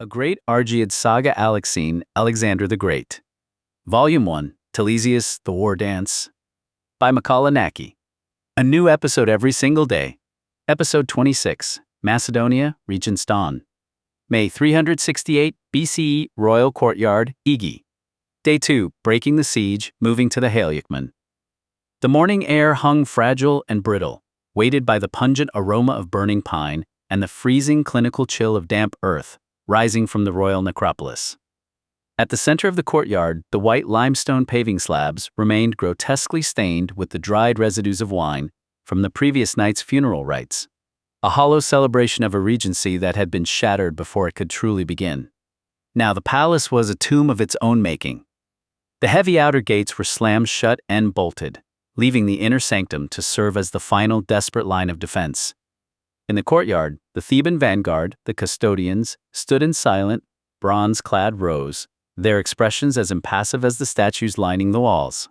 A Great Argead Saga Alexein, Alexander the Great. Volume 1, Telesias, The War Dance. By Macaulay. A new episode every single day. Episode 26, Macedonia, Regent's Dawn. May 368 BCE, Royal Courtyard, Aegae. Day 2, Breaking the Siege, Moving to the Haliacmon. The morning air hung fragile and brittle, weighted by the pungent aroma of burning pine and the freezing clinical chill of damp earth, rising from the royal necropolis. At the center of the courtyard, the white limestone paving slabs remained grotesquely stained with the dried residues of wine from the previous night's funeral rites, a hollow celebration of a regency that had been shattered before it could truly begin. Now the palace was a tomb of its own making. The heavy outer gates were slammed shut and bolted, leaving the inner sanctum to serve as the final desperate line of defense. In the courtyard, the Theban vanguard, the custodians, stood in silent, bronze-clad rows, their expressions as impassive as the statues lining the walls.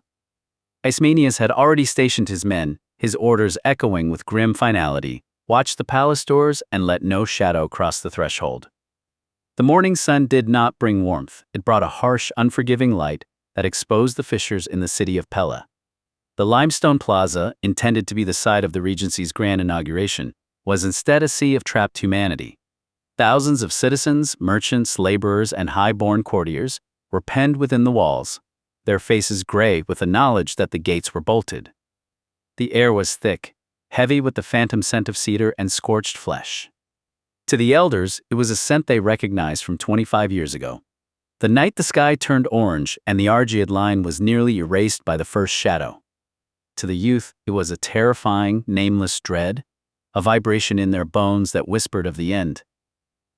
Ismenias had already stationed his men, his orders echoing with grim finality, watch the palace doors and let no shadow cross the threshold. The morning sun did not bring warmth. It brought a harsh, unforgiving light that exposed the fissures in the city of Pella. The limestone plaza, intended to be the site of the regency's grand inauguration, was instead a sea of trapped humanity. Thousands of citizens, merchants, laborers, and high-born courtiers were penned within the walls, their faces gray with the knowledge that the gates were bolted. The air was thick, heavy with the phantom scent of cedar and scorched flesh. To the elders, it was a scent they recognized from 25 years ago. The night the sky turned orange and the Argead line was nearly erased by the first shadow. To the youth, it was a terrifying, nameless dread, a vibration in their bones that whispered of the end.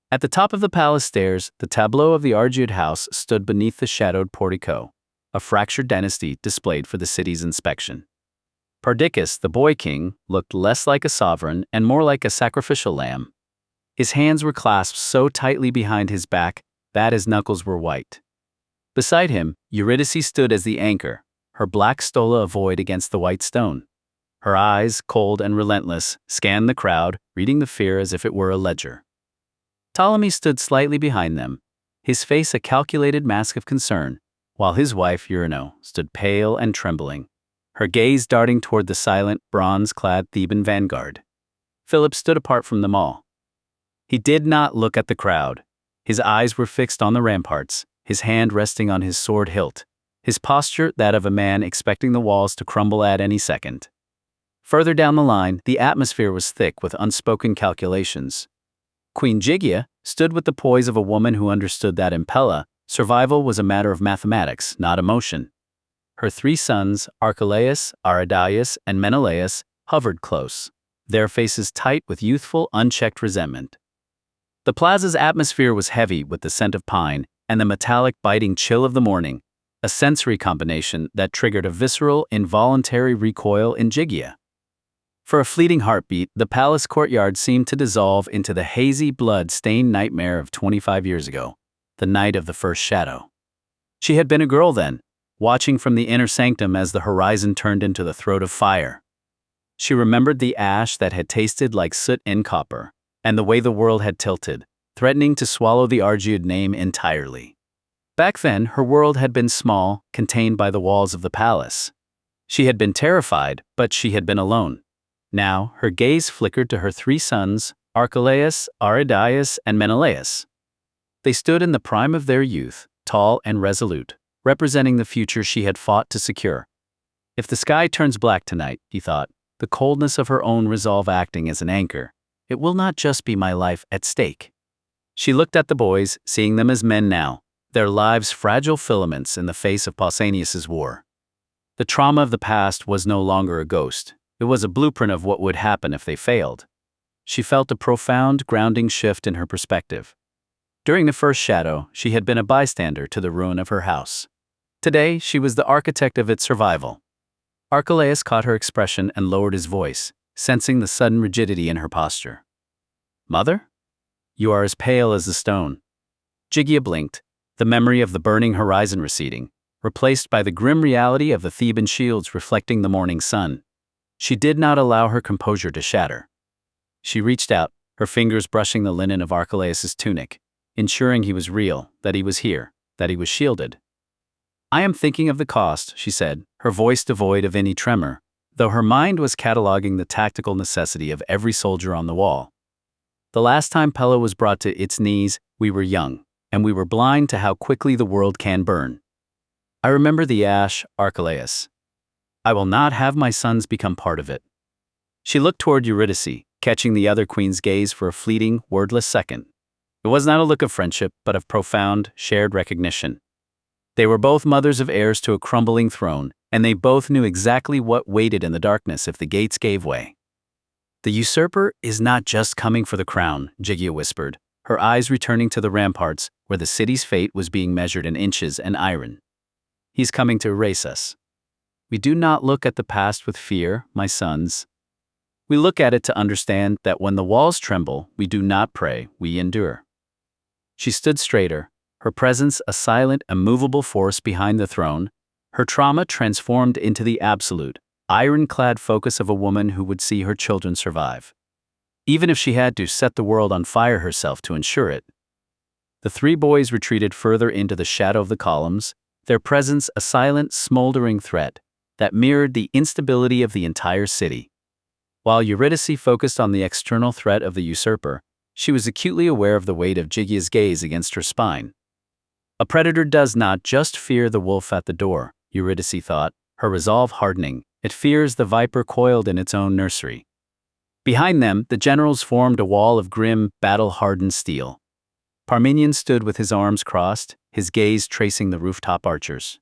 At the top of the palace stairs, the tableau of the Argead house stood beneath the shadowed portico, a fractured dynasty displayed for the city's inspection. Perdiccas, the boy king, looked less like a sovereign and more like a sacrificial lamb. His hands were clasped so tightly behind his back that his knuckles were white. Beside him, Eurydice stood as the anchor, her black stola a void against the white stone. Her eyes, cold and relentless, scanned the crowd, reading the fear as if it were a ledger. Ptolemy stood slightly behind them, his face a calculated mask of concern, while his wife, Euryno, stood pale and trembling, her gaze darting toward the silent, bronze-clad Theban vanguard. Philip stood apart from them all. He did not look at the crowd. His eyes were fixed on the ramparts, his hand resting on his sword hilt, his posture that of a man expecting the walls to crumble at any second. Further down the line, the atmosphere was thick with unspoken calculations. Queen Gygia stood with the poise of a woman who understood that in Pella, survival was a matter of mathematics, not emotion. Her three sons, Archelaus, Arrhidaeus, and Menelaus, hovered close, their faces tight with youthful, unchecked resentment. The plaza's atmosphere was heavy with the scent of pine and the metallic biting chill of the morning, a sensory combination that triggered a visceral, involuntary recoil in Gygia. For a fleeting heartbeat, the palace courtyard seemed to dissolve into the hazy, blood-stained nightmare of 25 years ago, the night of the first shadow. She had been a girl then, watching from the inner sanctum as the horizon turned into the throat of fire. She remembered the ash that had tasted like soot in copper, and the way the world had tilted, threatening to swallow the Argead name entirely. Back then, her world had been small, contained by the walls of the palace. She had been terrified, but she had been alone. Now, her gaze flickered to her three sons, Archelaus, Arrhidaeus, and Menelaus. They stood in the prime of their youth, tall and resolute, representing the future she had fought to secure. If the sky turns black tonight, he thought, the coldness of her own resolve acting as an anchor, it will not just be my life at stake. She looked at the boys, seeing them as men now, their lives fragile filaments in the face of Pausanias's war. The trauma of the past was no longer a ghost. It was a blueprint of what would happen if they failed. She felt a profound, grounding shift in her perspective. During the first shadow, she had been a bystander to the ruin of her house. Today, she was the architect of its survival. Archelaus caught her expression and lowered his voice, sensing the sudden rigidity in her posture. "Mother? You are as pale as the stone." Gygia blinked, the memory of the burning horizon receding, replaced by the grim reality of the Theban shields reflecting the morning sun. She did not allow her composure to shatter. She reached out, her fingers brushing the linen of Archelaus's tunic, ensuring he was real, that he was here, that he was shielded. "I am thinking of the cost," she said, her voice devoid of any tremor, though her mind was cataloging the tactical necessity of every soldier on the wall. "The last time Pella was brought to its knees, we were young, and we were blind to how quickly the world can burn. I remember the ash, Archelaus. I will not have my sons become part of it." She looked toward Eurydice, catching the other queen's gaze for a fleeting, wordless second. It was not a look of friendship, but of profound, shared recognition. They were both mothers of heirs to a crumbling throne, and they both knew exactly what waited in the darkness if the gates gave way. "The usurper is not just coming for the crown," Aegae whispered, her eyes returning to the ramparts where the city's fate was being measured in inches and iron. "He's coming to erase us. We do not look at the past with fear, my sons. We look at it to understand that when the walls tremble, we do not pray, we endure." She stood straighter, her presence a silent, immovable force behind the throne, her trauma transformed into the absolute, ironclad focus of a woman who would see her children survive, even if she had to set the world on fire herself to ensure it. The three boys retreated further into the shadow of the columns, their presence a silent, smoldering threat that mirrored the instability of the entire city. While Eurydice focused on the external threat of the usurper, she was acutely aware of the weight of Aegea's gaze against her spine. A predator does not just fear the wolf at the door, Eurydice thought, her resolve hardening. It fears the viper coiled in its own nursery. Behind them, the generals formed a wall of grim, battle-hardened steel. Parmenion stood with his arms crossed, his gaze tracing the rooftop archers.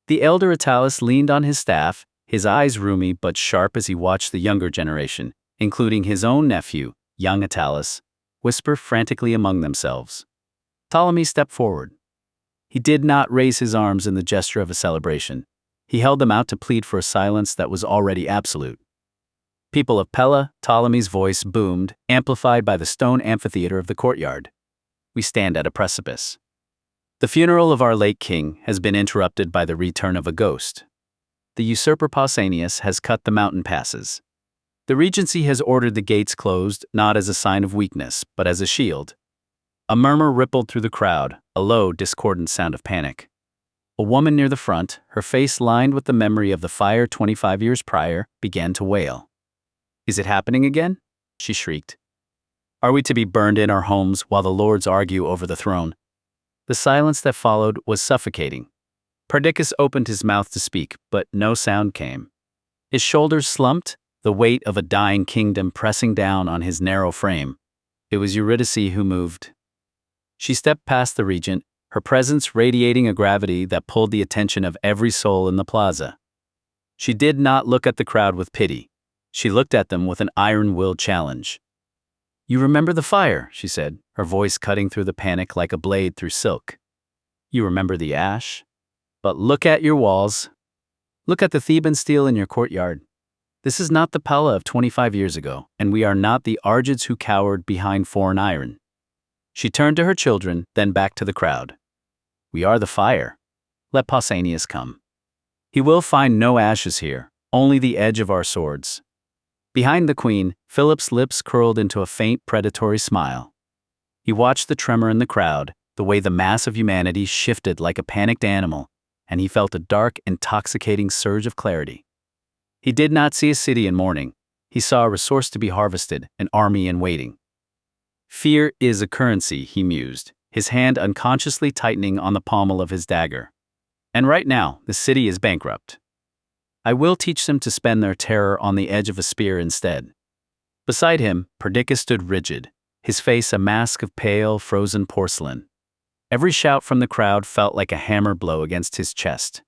The elder Attalus leaned on his staff, his eyes rheumy but sharp as he watched the younger generation, including his own nephew, young Attalus, whisper frantically among themselves. Ptolemy stepped forward. He did not raise his arms in the gesture of a celebration. He held them out to plead for a silence that was already absolute. "People of Pella," Ptolemy's voice boomed, amplified by the stone amphitheater of the courtyard. "We stand at a precipice. The funeral of our late king has been interrupted by the return of a ghost. The usurper Pausanias has cut the mountain passes. The regency has ordered the gates closed, not as a sign of weakness, but as a shield." A murmur rippled through the crowd, a low, discordant sound of panic. A woman near the front, her face lined with the memory of the fire 25 years prior, began to wail. "Is it happening again?" she shrieked. "Are we to be burned in our homes while the lords argue over the throne?" The silence that followed was suffocating. Perdiccas opened his mouth to speak, but no sound came. His shoulders slumped, the weight of a dying kingdom pressing down on his narrow frame. It was Eurydice who moved. She stepped past the regent, her presence radiating a gravity that pulled the attention of every soul in the plaza. She did not look at the crowd with pity. She looked at them with an iron-willed challenge. "You remember the fire," she said, her voice cutting through the panic like a blade through silk. "You remember the ash? But look at your walls. Look at the Theban steel in your courtyard. This is not the Pella of 25 years ago, and we are not the Argeads who cowered behind foreign iron." She turned to her children, then back to the crowd. "We are the fire. Let Pausanias come. He will find no ashes here, only the edge of our swords." Behind the queen, Philip's lips curled into a faint predatory smile. He watched the tremor in the crowd, the way the mass of humanity shifted like a panicked animal, and he felt a dark, intoxicating surge of clarity. He did not see a city in mourning. He saw a resource to be harvested, an army in waiting. "Fear is a currency," he mused, his hand unconsciously tightening on the pommel of his dagger. "And right now, the city is bankrupt. I will teach them to spend their terror on the edge of a spear instead." Beside him, Perdiccas stood rigid, his face a mask of pale, frozen porcelain. Every shout from the crowd felt like a hammer blow against his chest.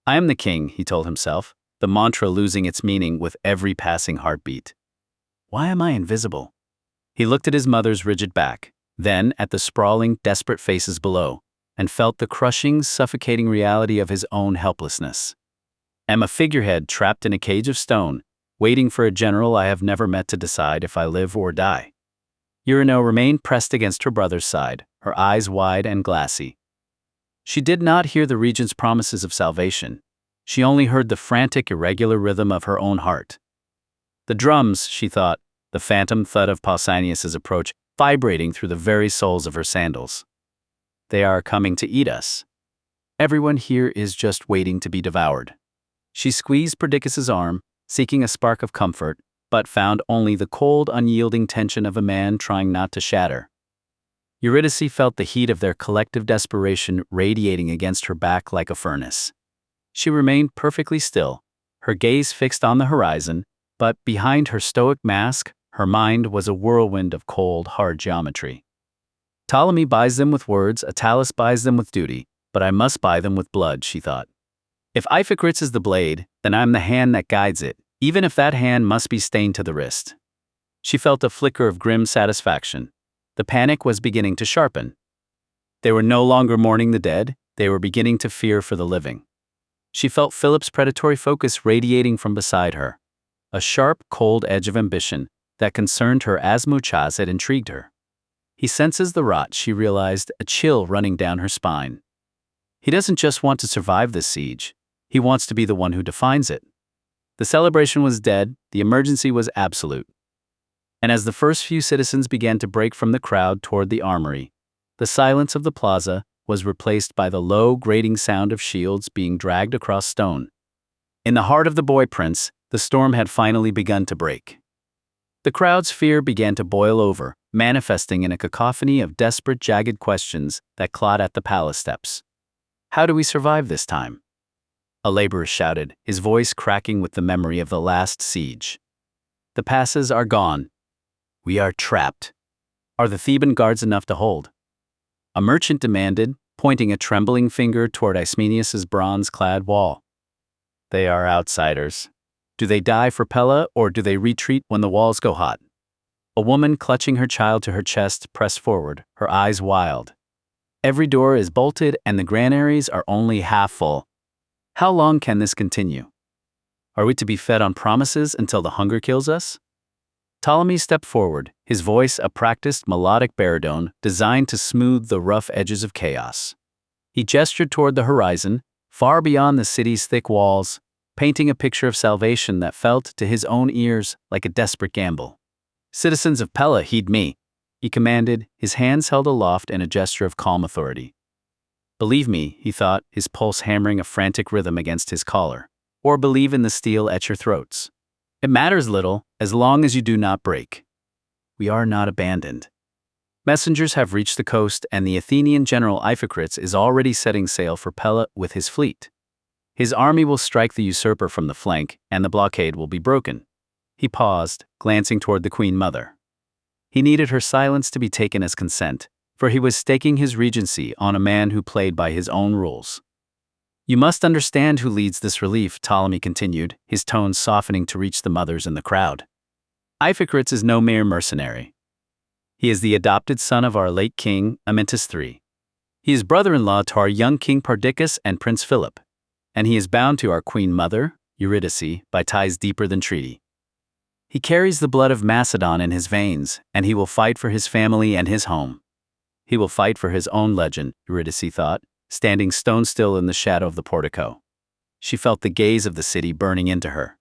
"I am the king," he told himself, the mantra losing its meaning with every passing heartbeat. "Why am I invisible?" He looked at his mother's rigid back, then at the sprawling, desperate faces below, and felt the crushing, suffocating reality of his own helplessness. "I'm a figurehead trapped in a cage of stone, waiting for a general I have never met to decide if I live or die." Euryno remained pressed against her brother's side, her eyes wide and glassy. She did not hear the regent's promises of salvation. She only heard the frantic, irregular rhythm of her own heart. The drums, she thought, the phantom thud of Pausanias' approach, vibrating through the very soles of her sandals. They are coming to eat us. Everyone here is just waiting to be devoured. She squeezed Perdiccas's arm, seeking a spark of comfort, but found only the cold, unyielding tension of a man trying not to shatter. Eurydice felt the heat of their collective desperation radiating against her back like a furnace. She remained perfectly still, her gaze fixed on the horizon, but behind her stoic mask, her mind was a whirlwind of cold, hard geometry. Ptolemy buys them with words, Attalus buys them with duty, but I must buy them with blood, she thought. If Iphicrates is the blade, then I'm the hand that guides it, even if that hand must be stained to the wrist. She felt a flicker of grim satisfaction. The panic was beginning to sharpen. They were no longer mourning the dead, they were beginning to fear for the living. She felt Philip's predatory focus radiating from beside her, a sharp, cold edge of ambition that concerned her as much as it intrigued her. He senses the rot, she realized, a chill running down her spine. He doesn't just want to survive this siege, he wants to be the one who defines it. The celebration was dead, the emergency was absolute. And as the first few citizens began to break from the crowd toward the armory, the silence of the plaza was replaced by the low, grating sound of shields being dragged across stone. In the heart of the boy prince, the storm had finally begun to break. The crowd's fear began to boil over, manifesting in a cacophony of desperate, jagged questions that clawed at the palace steps. How do we survive this time? A laborer shouted, his voice cracking with the memory of the last siege. The passes are gone. We are trapped. Are the Theban guards enough to hold? A merchant demanded, pointing a trembling finger toward Ismenias's bronze-clad wall. They are outsiders. Do they die for Pella, or do they retreat when the walls go hot? A woman clutching her child to her chest pressed forward, her eyes wild. Every door is bolted and the granaries are only half full. How long can this continue? Are we to be fed on promises until the hunger kills us? Ptolemy stepped forward, his voice a practiced melodic baritone designed to smooth the rough edges of chaos. He gestured toward the horizon, far beyond the city's thick walls, painting a picture of salvation that felt to his own ears like a desperate gamble. Citizens of Pella, heed me, he commanded, his hands held aloft in a gesture of calm authority. Believe me, he thought, his pulse hammering a frantic rhythm against his collar, or believe in the steel at your throats. It matters little, as long as you do not break. We are not abandoned. Messengers have reached the coast, and the Athenian general Iphicrates is already setting sail for Pella with his fleet. His army will strike the usurper from the flank, and the blockade will be broken. He paused, glancing toward the Queen Mother. He needed her silence to be taken as consent, for he was staking his regency on a man who played by his own rules. You must understand who leads this relief, Ptolemy continued, his tones softening to reach the mothers in the crowd. Iphicrates is no mere mercenary. He is the adopted son of our late king, Amyntas III. He is brother-in-law to our young king Perdiccas and Prince Philip, and he is bound to our queen mother, Eurydice, by ties deeper than treaty. He carries the blood of Macedon in his veins, and he will fight for his family and his home. He will fight for his own legend, Eurydice thought, standing stone still in the shadow of the portico. She felt the gaze of the city burning into her.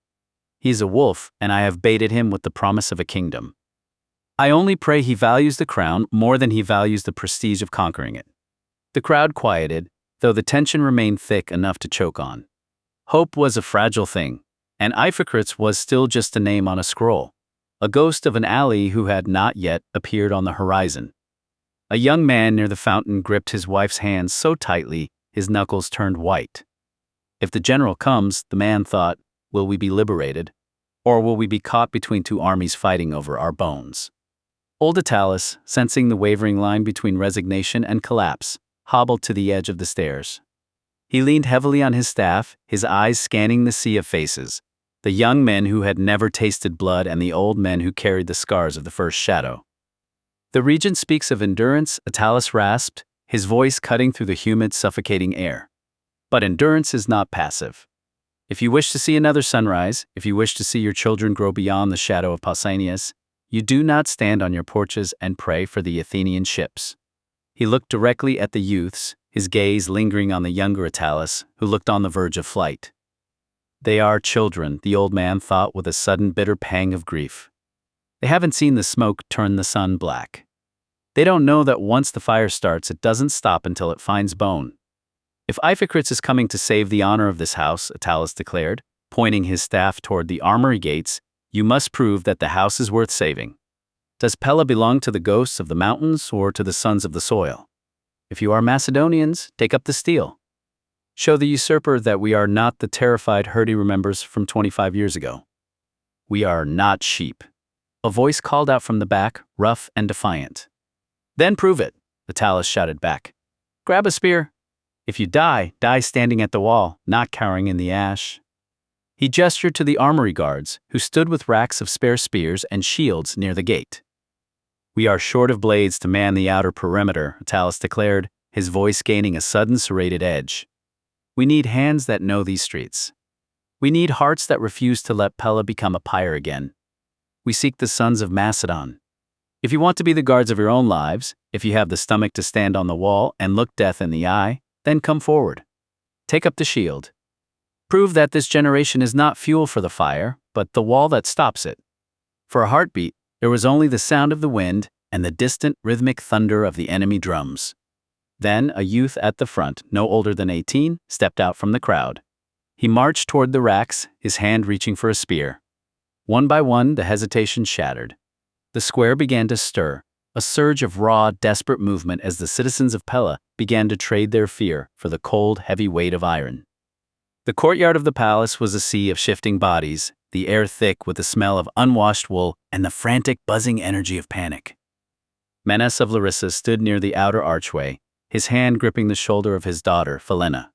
He is a wolf, and I have baited him with the promise of a kingdom. I only pray he values the crown more than he values the prestige of conquering it. The crowd quieted, though the tension remained thick enough to choke on. Hope was a fragile thing, and Iphicrates was still just a name on a scroll, a ghost of an ally who had not yet appeared on the horizon. A young man near the fountain gripped his wife's hands so tightly his knuckles turned white. If the general comes, the man thought, will we be liberated, or will we be caught between two armies fighting over our bones? Old Attalus, sensing the wavering line between resignation and collapse, hobbled to the edge of the stairs. He leaned heavily on his staff, his eyes scanning the sea of faces, the young men who had never tasted blood and the old men who carried the scars of the first shadow. The regent speaks of endurance, Attalus rasped, his voice cutting through the humid, suffocating air. But endurance is not passive. If you wish to see another sunrise, if you wish to see your children grow beyond the shadow of Pausanias, you do not stand on your porches and pray for the Athenian ships. He looked directly at the youths, his gaze lingering on the younger Attalus, who looked on the verge of flight. They are children, the old man thought with a sudden bitter pang of grief. They haven't seen the smoke turn the sun black. They don't know that once the fire starts, it doesn't stop until it finds bone. If Iphicrates is coming to save the honor of this house, Attalus declared, pointing his staff toward the armory gates, you must prove that the house is worth saving. Does Pella belong to the ghosts of the mountains or to the sons of the soil? If you are Macedonians, take up the steel. Show the usurper that we are not the terrified herd he remembers from 25 years ago. We are not sheep. A voice called out from the back, rough and defiant. Then prove it, Attalus shouted back. Grab a spear. If you die, die standing at the wall, not cowering in the ash. He gestured to the armory guards, who stood with racks of spare spears and shields near the gate. We are short of blades to man the outer perimeter, Attalus declared, his voice gaining a sudden serrated edge. We need hands that know these streets. We need hearts that refuse to let Pella become a pyre again. We seek the sons of Macedon. If you want to be the guards of your own lives, if you have the stomach to stand on the wall and look death in the eye, then come forward. Take up the shield. Prove that this generation is not fuel for the fire, but the wall that stops it. For a heartbeat, there was only the sound of the wind and the distant rhythmic thunder of the enemy drums. Then a youth at the front, no older than 18, stepped out from the crowd. He marched toward the racks, his hand reaching for a spear. One by one, the hesitation shattered. The square began to stir, a surge of raw, desperate movement as the citizens of Pella began to trade their fear for the cold, heavy weight of iron. The courtyard of the palace was a sea of shifting bodies, the air thick with the smell of unwashed wool and the frantic, buzzing energy of panic. Menes of Larissa stood near the outer archway, his hand gripping the shoulder of his daughter, Phelena.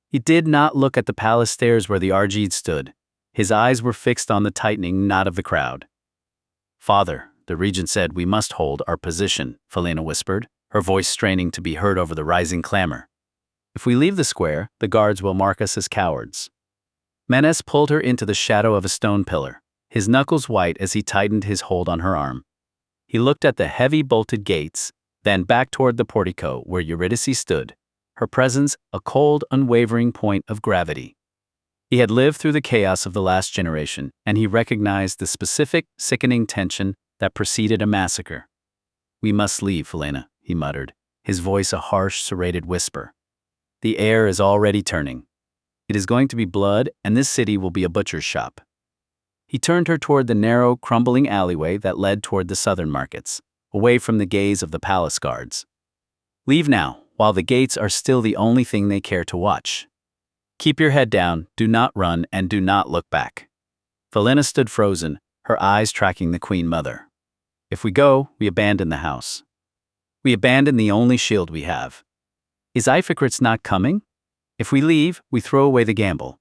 He did not look at the palace stairs where the Argead stood. His eyes were fixed on the tightening knot of the crowd. Father, the regent said, we must hold our position, Phelena whispered, her voice straining to be heard over the rising clamor. If we leave the square, the guards will mark us as cowards. Menes pulled her into the shadow of a stone pillar, his knuckles white as he tightened his hold on her arm. He looked at the heavy bolted gates, then back toward the portico where Eurydice stood, her presence a cold, unwavering point of gravity. He had lived through the chaos of the last generation, and he recognized the specific, sickening tension that preceded a massacre. We must leave, Phelena, he muttered, his voice a harsh, serrated whisper. The air is already turning. It is going to be blood, and this city will be a butcher's shop. He turned her toward the narrow, crumbling alleyway that led toward the southern markets, away from the gaze of the palace guards. Leave now, while the gates are still the only thing they care to watch. Keep your head down, do not run, and do not look back. Phelena stood frozen, her eyes tracking the Queen Mother. If we go, we abandon the house. We abandon the only shield we have. Is Iphicrates not coming? If we leave, we throw away the gamble.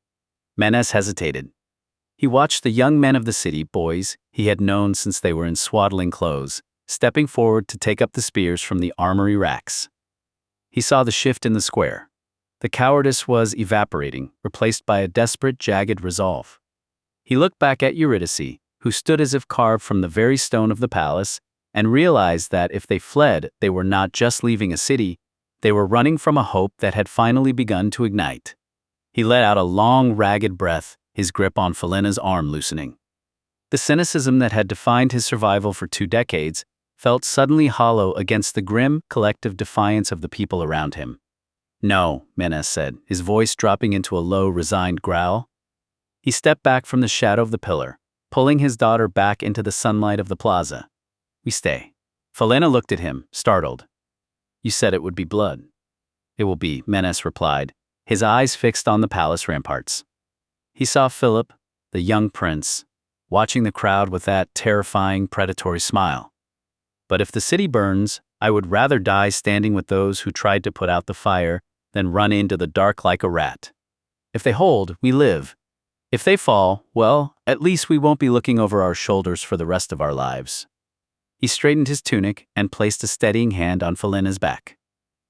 Menes hesitated. He watched the young men of the city, boys he had known since they were in swaddling clothes, stepping forward to take up the spears from the armory racks. He saw the shift in the square. The cowardice was evaporating, replaced by a desperate, jagged resolve. He looked back at Eurydice, who stood as if carved from the very stone of the palace, and realized that if they fled, they were not just leaving a city, they were running from a hope that had finally begun to ignite. He let out a long, ragged breath, his grip on Phelena's arm loosening. The cynicism that had defined his survival for 2 decades felt suddenly hollow against the grim, collective defiance of the people around him. No, Menes said, his voice dropping into a low, resigned growl. He stepped back from the shadow of the pillar, pulling his daughter back into the sunlight of the plaza. We stay. Phelena looked at him, startled. You said it would be blood. It will be, Menes replied, his eyes fixed on the palace ramparts. He saw Philip, the young prince, watching the crowd with that terrifying, predatory smile. But if the city burns, I would rather die standing with those who tried to put out the fire than run into the dark like a rat. If they hold, we live. If they fall, well, at least we won't be looking over our shoulders for the rest of our lives. He straightened his tunic and placed a steadying hand on Phelena's back.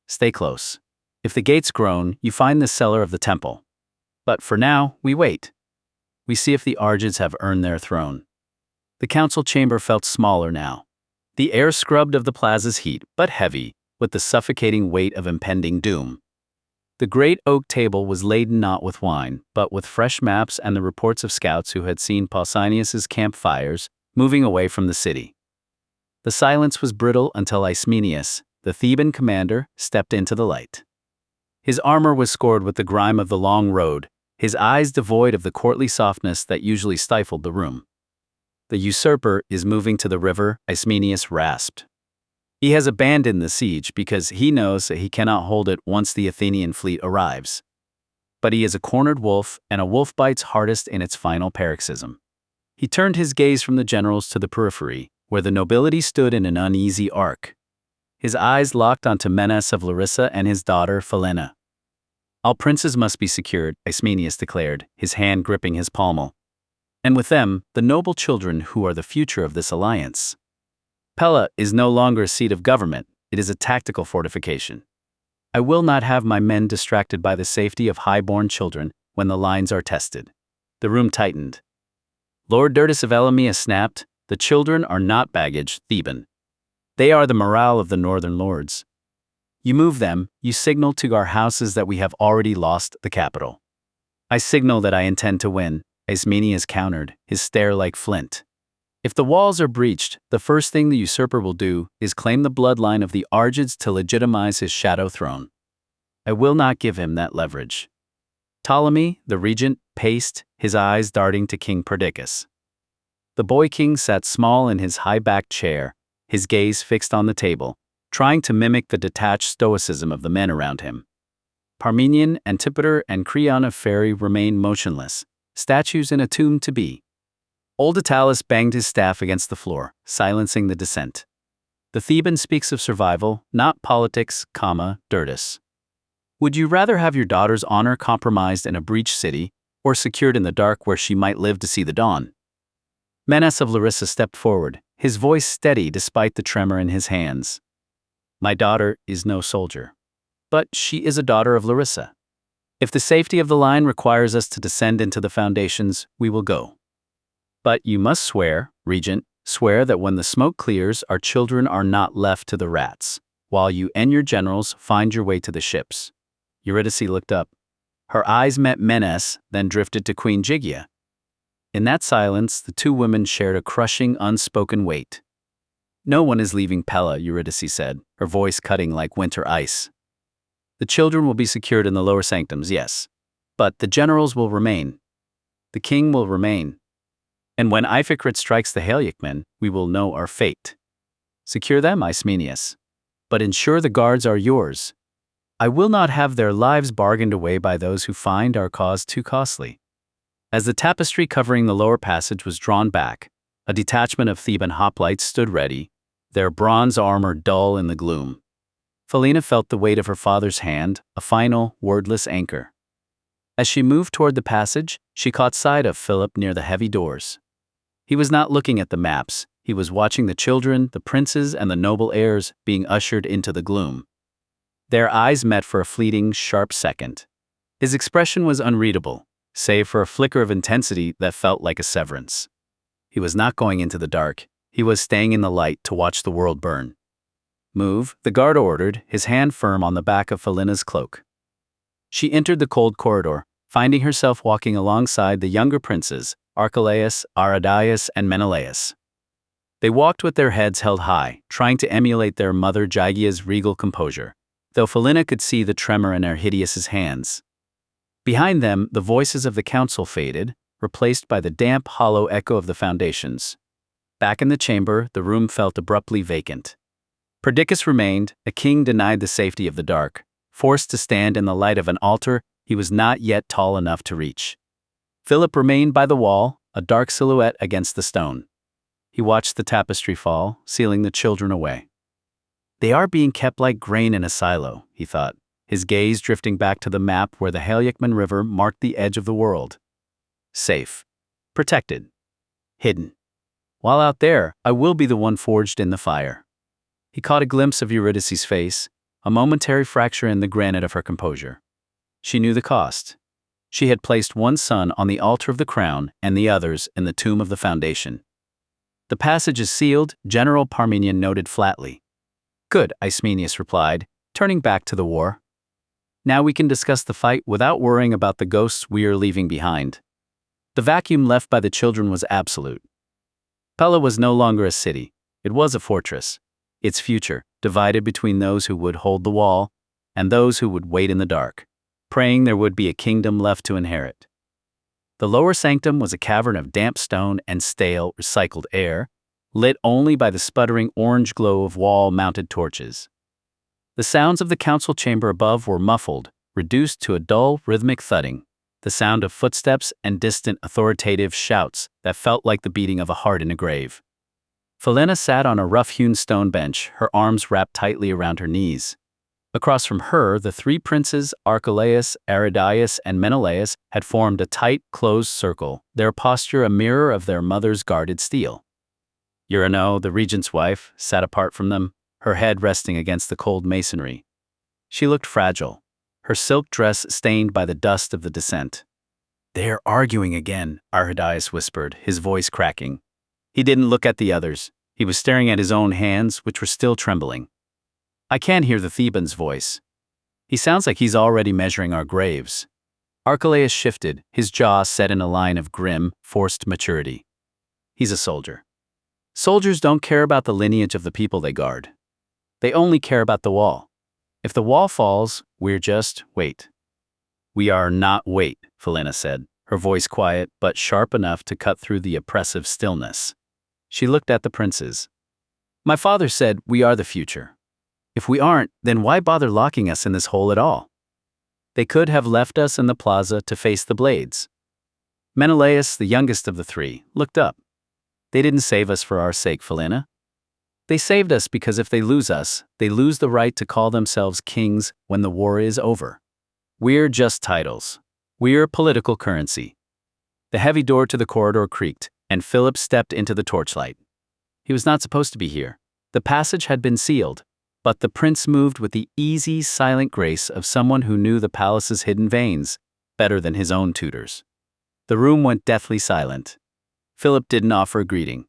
Stay close. If the gates groan, you find the cellar of the temple. But for now, we wait. We see if the Argeads have earned their throne. The council chamber felt smaller now. The air scrubbed of the plaza's heat, but heavy, with the suffocating weight of impending doom. The great oak table was laden not with wine, but with fresh maps and the reports of scouts who had seen Pausanias's campfires moving away from the city. The silence was brittle until Ismenias, the Theban commander, stepped into the light. His armor was scored with the grime of the long road, his eyes devoid of the courtly softness that usually stifled the room. "The usurper is moving to the river," Ismenias rasped. "He has abandoned the siege because he knows that he cannot hold it once the Athenian fleet arrives. But he is a cornered wolf, and a wolf bites hardest in its final paroxysm." He turned his gaze from the generals to the periphery, where the nobility stood in an uneasy arc. His eyes locked onto Menes of Larissa and his daughter Phelena. "All princes must be secured," Ismenias declared, his hand gripping his pommel. "And with them, the noble children who are the future of this alliance. Pella is no longer a seat of government, it is a tactical fortification. I will not have my men distracted by the safety of high-born children when the lines are tested." The room tightened. Lord Dirtus of Elamia snapped, "The children are not baggage, Theban. They are the morale of the northern lords. You move them, you signal to our houses that we have already lost the capital." "I signal that I intend to win," Ismenias countered, his stare like flint. "If the walls are breached, the first thing the usurper will do is claim the bloodline of the Argeads to legitimize his shadow throne. I will not give him that leverage." Ptolemy, the regent, paced, his eyes darting to King Perdiccas. The boy king sat small in his high-backed chair, his gaze fixed on the table, trying to mimic the detached stoicism of the men around him. Parmenion, Antipater, and Creon of Phaerae remained motionless, statues in a tomb to be. Old Attalus banged his staff against the floor, silencing the dissent. "The Theban speaks of survival, not politics, Dirtus. Would you rather have your daughter's honor compromised in a breached city, or secured in the dark where she might live to see the dawn?" Menes of Larissa stepped forward, his voice steady despite the tremor in his hands. "My daughter is no soldier. But she is a daughter of Larissa. If the safety of the line requires us to descend into the foundations, we will go. But you must swear, Regent, swear that when the smoke clears, our children are not left to the rats, while you and your generals find your way to the ships." Eurydice looked up. Her eyes met Menes, then drifted to Queen Gygia. In that silence, the two women shared a crushing, unspoken weight. "No one is leaving Pella," Eurydice said, her voice cutting like winter ice. "The children will be secured in the lower sanctums, yes. But the generals will remain. The king will remain. And when Iphicrat strikes the Haliacmen, we will know our fate. Secure them, Ismenias. But ensure the guards are yours. I will not have their lives bargained away by those who find our cause too costly." As the tapestry covering the lower passage was drawn back, a detachment of Theban hoplites stood ready, their bronze armor dull in the gloom. Phelena felt the weight of her father's hand, a final, wordless anchor. As she moved toward the passage, she caught sight of Philip near the heavy doors. He was not looking at the maps, he was watching the children, the princes, and the noble heirs being ushered into the gloom. Their eyes met for a fleeting, sharp second. His expression was unreadable, save for a flicker of intensity that felt like a severance. He was not going into the dark, he was staying in the light to watch the world burn. "Move," the guard ordered, his hand firm on the back of Phelena's cloak. She entered the cold corridor, finding herself walking alongside the younger princes, Archelaus, Aridaeus, and Menelaus. They walked with their heads held high, trying to emulate their mother Gygia's regal composure, though Phelena could see the tremor in Argead's hands. Behind them, the voices of the council faded, replaced by the damp, hollow echo of the foundations. Back in the chamber, the room felt abruptly vacant. Perdiccas remained, a king denied the safety of the dark, forced to stand in the light of an altar he was not yet tall enough to reach. Philip remained by the wall, a dark silhouette against the stone. He watched the tapestry fall, sealing the children away. "They are being kept like grain in a silo," he thought, his gaze drifting back to the map where the Haliacmen River marked the edge of the world. Safe. Protected. Hidden. While out there, I will be the one forged in the fire. He caught a glimpse of Eurydice's face, a momentary fracture in the granite of her composure. She knew the cost. She had placed one son on the altar of the crown and the others in the tomb of the foundation. "The passage is sealed," General Parmenion noted flatly. "Good," Ismenias replied, turning back to the war. "Now we can discuss the fight without worrying about the ghosts we are leaving behind." The vacuum left by the children was absolute. Pella was no longer a city. It was a fortress. Its future, divided between those who would hold the wall and those who would wait in the dark, praying there would be a kingdom left to inherit. The lower sanctum was a cavern of damp stone and stale, recycled air, lit only by the sputtering orange glow of wall-mounted torches. The sounds of the council chamber above were muffled, reduced to a dull, rhythmic thudding, the sound of footsteps and distant, authoritative shouts that felt like the beating of a heart in a grave. Phelena sat on a rough-hewn stone bench, her arms wrapped tightly around her knees. Across from her, the three princes, Archelaus, Aridaeus, and Menelaus, had formed a tight, closed circle, their posture a mirror of their mother's guarded steel. Eurino, the regent's wife, sat apart from them, her head resting against the cold masonry. She looked fragile, her silk dress stained by the dust of the descent. "They are arguing again," Argead whispered, his voice cracking. He didn't look at the others. He was staring at his own hands, which were still trembling. "I can't hear the Theban's voice. He sounds like he's already measuring our graves." Archelaus shifted, his jaw set in a line of grim, forced maturity. "He's a soldier. Soldiers don't care about the lineage of the people they guard. They only care about the wall. If the wall falls, we're just wait." "We are not wait," Phelena said, her voice quiet but sharp enough to cut through the oppressive stillness. She looked at the princes. "My father said we are the future. If we aren't, then why bother locking us in this hole at all? They could have left us in the plaza to face the blades." Menelaus, the youngest of the three, looked up. "They didn't save us for our sake, Phelena. They saved us because if they lose us, they lose the right to call themselves kings when the war is over. We're just titles. We're political currency." The heavy door to the corridor creaked, and Philip stepped into the torchlight. He was not supposed to be here. The passage had been sealed, but the prince moved with the easy, silent grace of someone who knew the palace's hidden veins better than his own tutors. The room went deathly silent. Philip didn't offer a greeting.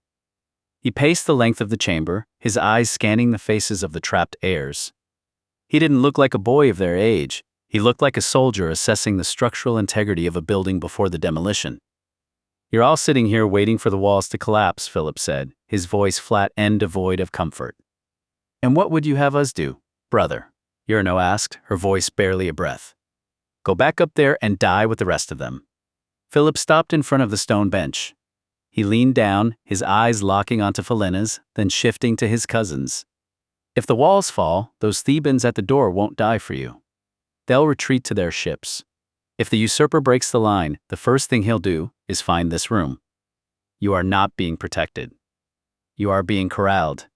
He paced the length of the chamber, his eyes scanning the faces of the trapped heirs. He didn't look like a boy of their age. He looked like a soldier assessing the structural integrity of a building before the demolition. "You're all sitting here waiting for the walls to collapse," Philip said, his voice flat and devoid of comfort. "And what would you have us do, brother?" Eurino asked, her voice barely a breath. "Go back up there and die with the rest of them." Philip stopped in front of the stone bench. He leaned down, his eyes locking onto Philena's, then shifting to his cousins. "If the walls fall, those Thebans at the door won't die for you. They'll retreat to their ships. If the usurper breaks the line, the first thing he'll do is find this room. You are not being protected. You are being corralled."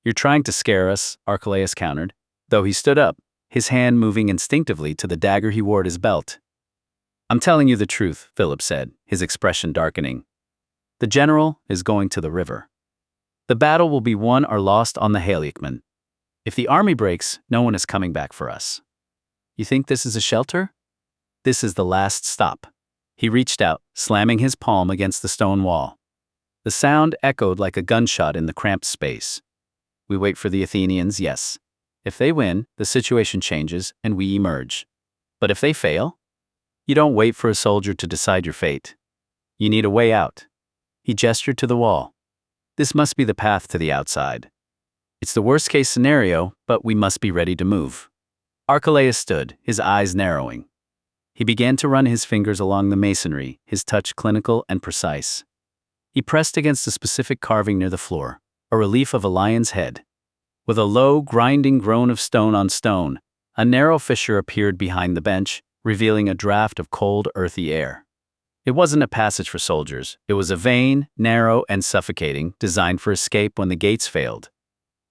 "You're trying to scare us," Archelaus countered, though he stood up, his hand moving instinctively to the dagger he wore at his belt. "I'm telling you the truth," Philip said, his expression darkening. "The general is going to the river. The battle will be won or lost on the Haliacman. If the army breaks, no one is coming back for us. You think this is a shelter? This is the last stop." He reached out, slamming his palm against the stone wall. The sound echoed like a gunshot in the cramped space. "We wait for the Athenians, yes. If they win, the situation changes and we emerge. But if they fail, you don't wait for a soldier to decide your fate. You need a way out." He gestured to the wall. "This must be the path to the outside. It's the worst-case scenario, but we must be ready to move." Archelaus stood, his eyes narrowing. He began to run his fingers along the masonry, his touch clinical and precise. He pressed against a specific carving near the floor, a relief of a lion's head. With a low, grinding groan of stone on stone, a narrow fissure appeared behind the bench, revealing a draft of cold, earthy air. It wasn't a passage for soldiers. It was a vein, narrow and suffocating, designed for escape when the gates failed.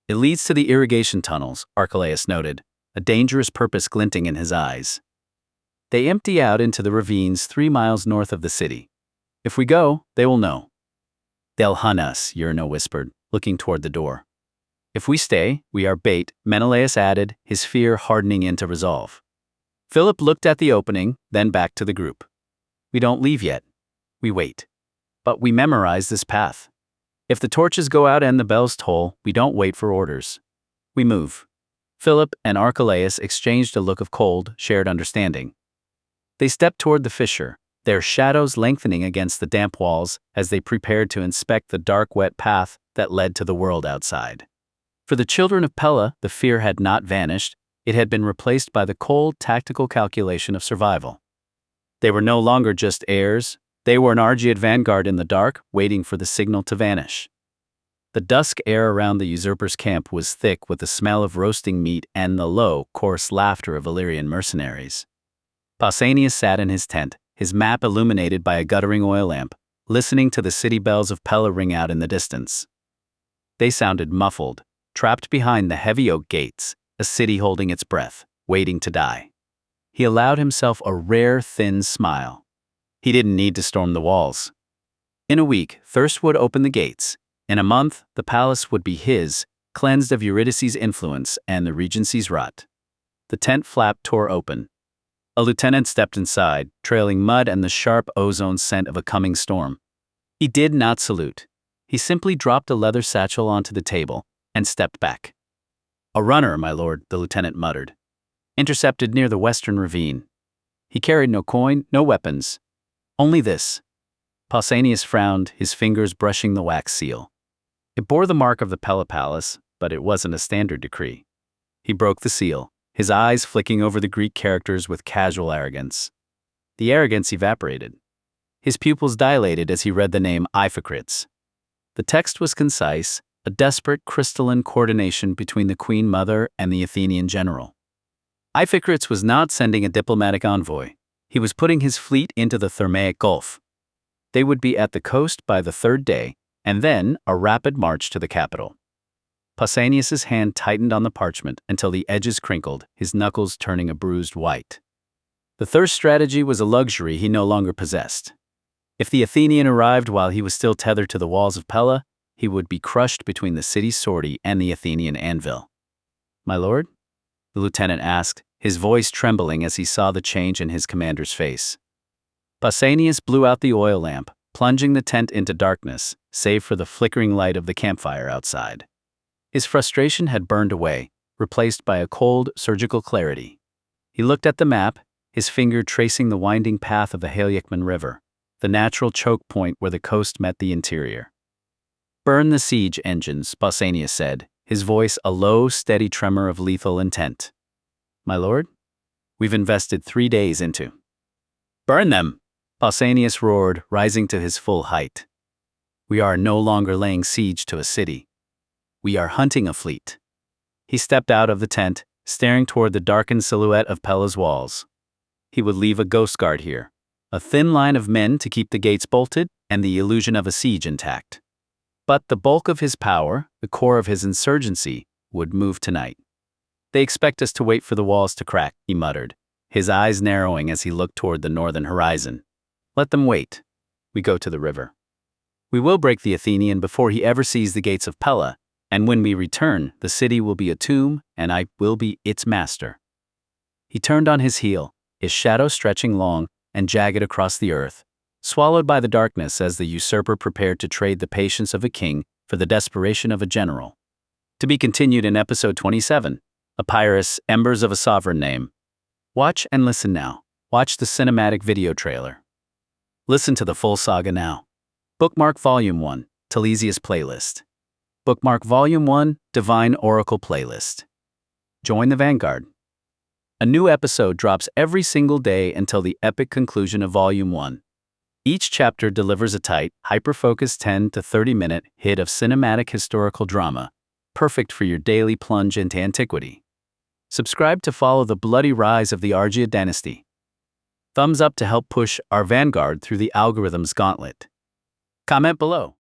"It leads to the irrigation tunnels," Archelaus noted, a dangerous purpose glinting in his eyes. "They empty out into the ravines 3 miles north of the city. If we go, they will know." "They'll hunt us," Eurino whispered, looking toward the door. "If we stay, we are bait," Menelaus added, his fear hardening into resolve. Philip looked at the opening, then back to the group. "We don't leave yet. We wait. But we memorize this path. If the torches go out and the bells toll, we don't wait for orders. We move." Philip and Archelaus exchanged a look of cold, shared understanding. They stepped toward the fissure, their shadows lengthening against the damp walls as they prepared to inspect the dark, wet path that led to the world outside. For the children of Pella, the fear had not vanished, it had been replaced by the cold, tactical calculation of survival. They were no longer just heirs, they were an Argead vanguard in the dark, waiting for the signal to vanish. The dusk air around the usurper's camp was thick with the smell of roasting meat and the low, coarse laughter of Illyrian mercenaries. Pausanias sat in his tent, his map illuminated by a guttering oil lamp, listening to the city bells of Pella ring out in the distance. They sounded muffled, trapped behind the heavy oak gates, a city holding its breath, waiting to die. He allowed himself a rare, thin smile. He didn't need to storm the walls. In a week, Thirst would open the gates. In a month, the palace would be his, cleansed of Eurydice's influence and the regency's rot. The tent flap tore open. A lieutenant stepped inside, trailing mud and the sharp ozone scent of a coming storm. He did not salute. He simply dropped a leather satchel onto the table and stepped back. "A runner, my lord," the lieutenant muttered. "Intercepted near the western ravine. He carried no coin, no weapons. Only this." Pausanias frowned, his fingers brushing the wax seal. It bore the mark of the Pella Palace, but it wasn't a standard decree. He broke the seal, his eyes flicking over the Greek characters with casual arrogance. The arrogance evaporated. His pupils dilated as he read the name Iphicrates. The text was concise, a desperate crystalline coordination between the Queen Mother and the Athenian general. Iphicrates was not sending a diplomatic envoy. He was putting his fleet into the Thermaic Gulf. They would be at the coast by the third day, and then a rapid march to the capital. Pausanias' hand tightened on the parchment until the edges crinkled, his knuckles turning a bruised white. The thirst strategy was a luxury he no longer possessed. If the Athenian arrived while he was still tethered to the walls of Pella, he would be crushed between the city's sortie and the Athenian anvil. "My lord?" the lieutenant asked, his voice trembling as he saw the change in his commander's face. Pausanias blew out the oil lamp, plunging the tent into darkness, save for the flickering light of the campfire outside. His frustration had burned away, replaced by a cold, surgical clarity. He looked at the map, his finger tracing the winding path of the Haliacman River, the natural choke point where the coast met the interior. "Burn the siege engines," Pausanias said, his voice a low, steady tremor of lethal intent. "My lord? We've invested 3 days into." "Burn them!" Pausanias roared, rising to his full height. "We are no longer laying siege to a city. We are hunting a fleet." He stepped out of the tent, staring toward the darkened silhouette of Pella's walls. He would leave a ghost guard here, a thin line of men to keep the gates bolted and the illusion of a siege intact. But the bulk of his power, the core of his insurgency, would move tonight. "They expect us to wait for the walls to crack," he muttered, his eyes narrowing as he looked toward the northern horizon. "Let them wait. We go to the river. We will break the Athenian before he ever sees the gates of Pella, and when we return, the city will be a tomb, and I will be its master." He turned on his heel, his shadow stretching long and jagged across the earth, swallowed by the darkness as the usurper prepared to trade the patience of a king for the desperation of a general. To be continued in episode 27, Epirus, Embers of a Sovereign Name. Watch and listen now. Watch the cinematic video trailer. Listen to the full saga now. Bookmark Volume 1, Telesias Playlist. Bookmark Volume 1, Divine Oracle Playlist. Join the Vanguard. A new episode drops every single day until the epic conclusion of Volume 1. Each chapter delivers a tight, hyper-focused 10 to 30-minute hit of cinematic historical drama, perfect for your daily plunge into antiquity. Subscribe to follow the bloody rise of the Argead dynasty. Thumbs up to help push our vanguard through the algorithm's gauntlet. Comment below.